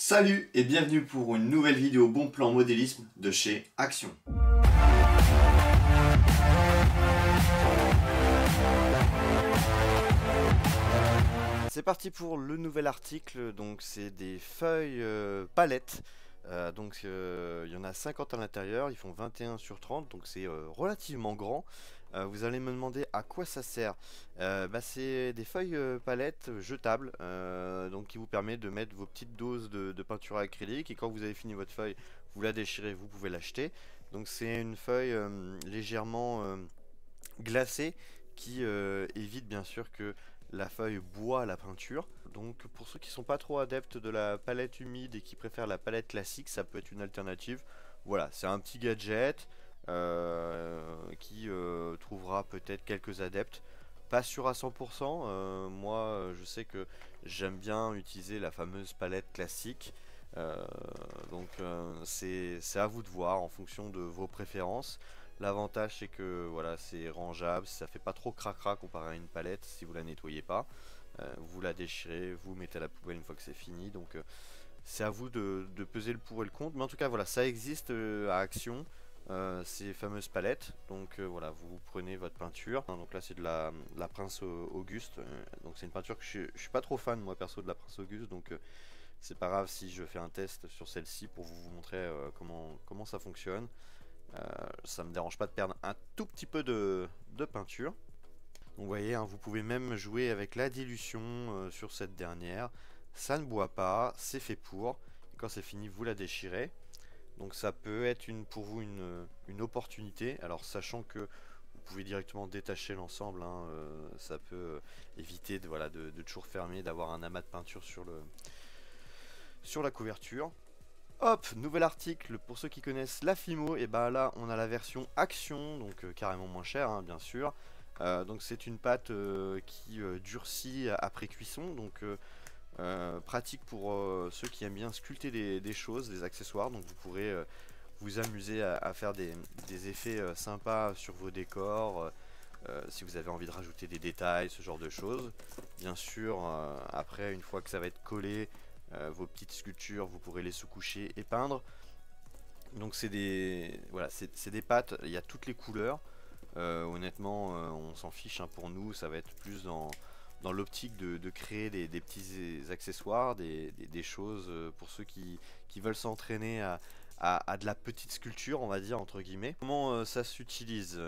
Salut et bienvenue pour une nouvelle vidéo bon plan modélisme de chez Action. C'est parti pour le nouvel article, donc c'est des feuilles palettes. Il y en a 50 à l'intérieur, ils font 21 sur 30, donc c'est relativement grand. Vous allez me demander à quoi ça sert. C'est des feuilles palettes jetables, donc qui vous permet de mettre vos petites doses de peinture acrylique, et quand vous avez fini votre feuille, vous la déchirez, vous pouvez l'acheter. Donc c'est une feuille légèrement glacée qui évite bien sûr que la feuille boit la peinture. Donc pour ceux qui sont pas trop adeptes de la palette humide et qui préfèrent la palette classique, ça peut être une alternative. Voilà, c'est un petit gadget qui trouvera peut-être quelques adeptes. Pas sûr à 100%, moi je sais que j'aime bien utiliser la fameuse palette classique. C'est à vous de voir en fonction de vos préférences. L'avantage c'est que voilà, c'est rangeable, ça fait pas trop cracra comparé à une palette si vous la nettoyez pas. Vous la déchirez, vous mettez à la poubelle une fois que c'est fini. Donc c'est à vous de peser le pour et le contre. Mais en tout cas voilà, ça existe à Action, ces fameuses palettes. Donc voilà, vous prenez votre peinture. Donc là c'est de la Prince Auguste. Donc c'est une peinture que je suis pas trop fan moi perso de la Prince Auguste. Donc c'est pas grave si je fais un test sur celle-ci pour vous montrer comment ça fonctionne. Ça me dérange pas de perdre un tout petit peu de peinture. Donc vous voyez, hein, vous pouvez même jouer avec la dilution sur cette dernière. Ça ne boit pas, c'est fait pour. Et quand c'est fini, vous la déchirez. Donc ça peut être pour vous une opportunité. Alors sachant que vous pouvez directement détacher l'ensemble, hein, ça peut éviter de toujours fermer, d'avoir un amas de peinture sur la couverture. Hop, nouvel article pour ceux qui connaissent la Fimo. Et bah là on a la version Action, donc carrément moins cher, hein, bien sûr. Donc c'est une pâte qui durcit après cuisson, donc pratique pour ceux qui aiment bien sculpter des choses, des accessoires. Donc vous pourrez vous amuser à faire des effets sympas sur vos décors, si vous avez envie de rajouter des détails, ce genre de choses. Bien sûr, après une fois que ça va être collé, vos petites sculptures, vous pourrez les sous-coucher et peindre. Donc c'est des pâtes, il y a toutes les couleurs. Honnêtement, on s'en fiche, hein, pour nous, ça va être plus dans l'optique de créer des petits accessoires, des choses pour ceux qui veulent s'entraîner à de la petite sculpture, on va dire, entre guillemets. Comment ça s'utilise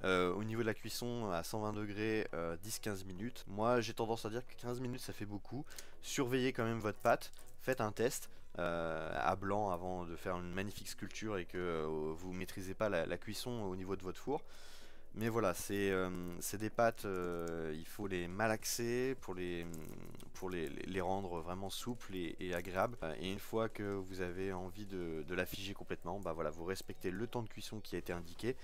au niveau de la cuisson à 120 degrés, 10-15 minutes. Moi j'ai tendance à dire que 15 minutes ça fait beaucoup. Surveillez quand même votre pâte, faites un test à blanc avant de faire une magnifique sculpture et que vous maîtrisez pas la cuisson au niveau de votre four. Mais voilà, c'est des pâtes, il faut les malaxer pour les rendre vraiment souples et agréables. Et une fois que vous avez envie de la figer complètement, bah voilà, vous respectez le temps de cuisson qui a été indiqué.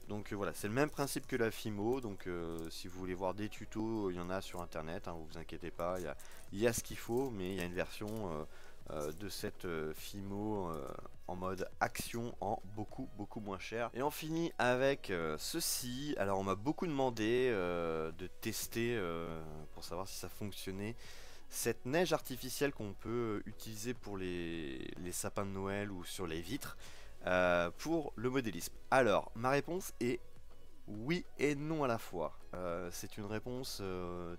Donc voilà, c'est le même principe que la Fimo. Donc si vous voulez voir des tutos, il y en a sur internet, hein, vous inquiétez pas, il y a ce qu'il faut, mais il y a une version de cette Fimo en mode Action en beaucoup moins cher. Et on finit avec ceci. Alors on m'a beaucoup demandé de tester pour savoir si ça fonctionnait, cette neige artificielle qu'on peut utiliser pour les sapins de Noël ou sur les vitres pour le modélisme. Alors ma réponse est oui et non à la fois. C'est une réponse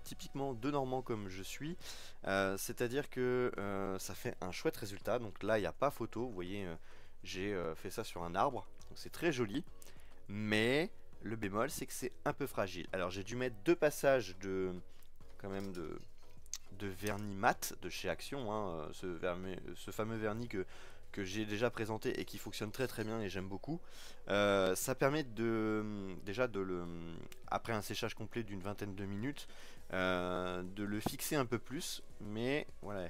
typiquement de Normand comme je suis, c'est-à-dire que ça fait un chouette résultat. Donc là il n'y a pas photo, vous voyez, j'ai fait ça sur un arbre, donc c'est très joli, mais le bémol c'est que c'est un peu fragile. Alors j'ai dû mettre 2 passages de vernis mat de chez Action, hein, ce fameux vernis que j'ai déjà présenté et qui fonctionne très bien et j'aime beaucoup. Ça permet après un séchage complet d'une vingtaine de minutes, de le fixer un peu plus, mais voilà,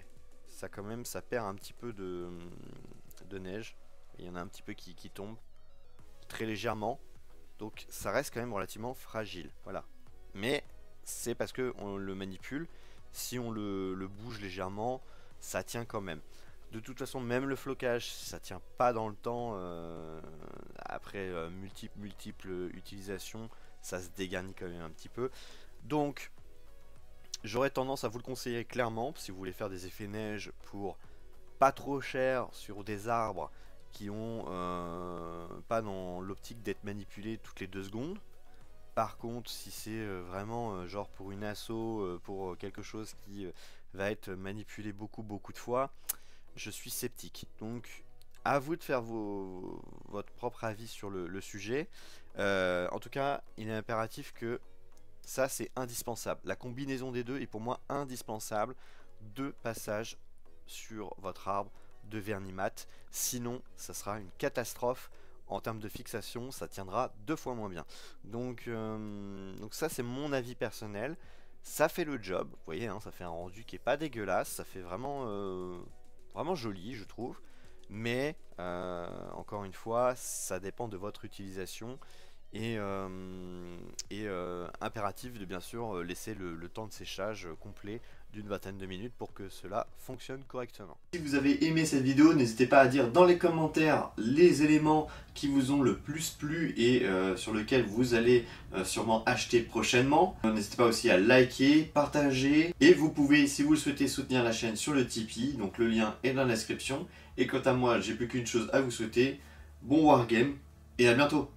ça perd un petit peu de neige. Il y en a un petit peu qui tombe très légèrement, donc ça reste quand même relativement fragile, voilà. Mais c'est parce que on le manipule. Si on le bouge légèrement, ça tient quand même. De toute façon, même le flocage, ça tient pas dans le temps. Après multiples utilisations, ça se dégarnit quand même un petit peu. Donc, j'aurais tendance à vous le conseiller clairement si vous voulez faire des effets neige pour pas trop cher sur des arbres qui ont pas dans l'optique d'être manipulés toutes les 2 secondes. Par contre, si c'est vraiment genre pour une asso, pour quelque chose qui va être manipulé beaucoup de fois, je suis sceptique. Donc, à vous de faire votre propre avis sur le sujet. En tout cas, il est impératif que ça, c'est indispensable. La combinaison des deux est pour moi indispensable. 2 passages sur votre arbre de vernis mat. Sinon, ça sera une catastrophe. En termes de fixation, ça tiendra 2 fois moins bien. Donc ça, c'est mon avis personnel. Ça fait le job. Vous voyez, hein, ça fait un rendu qui est pas dégueulasse. Ça fait vraiment joli, je trouve. Mais, encore une fois, ça dépend de votre utilisation. Et impératif de bien sûr laisser le temps de séchage complet d'une vingtaine de minutes pour que cela fonctionne correctement. Si vous avez aimé cette vidéo, n'hésitez pas à dire dans les commentaires les éléments qui vous ont le plus plu et sur lesquels vous allez sûrement acheter prochainement. N'hésitez pas aussi à liker, partager et vous pouvez, si vous le souhaitez, soutenir la chaîne sur le Tipeee, donc le lien est dans la description. Et quant à moi, j'ai plus qu'une chose à vous souhaiter, bon wargame et à bientôt.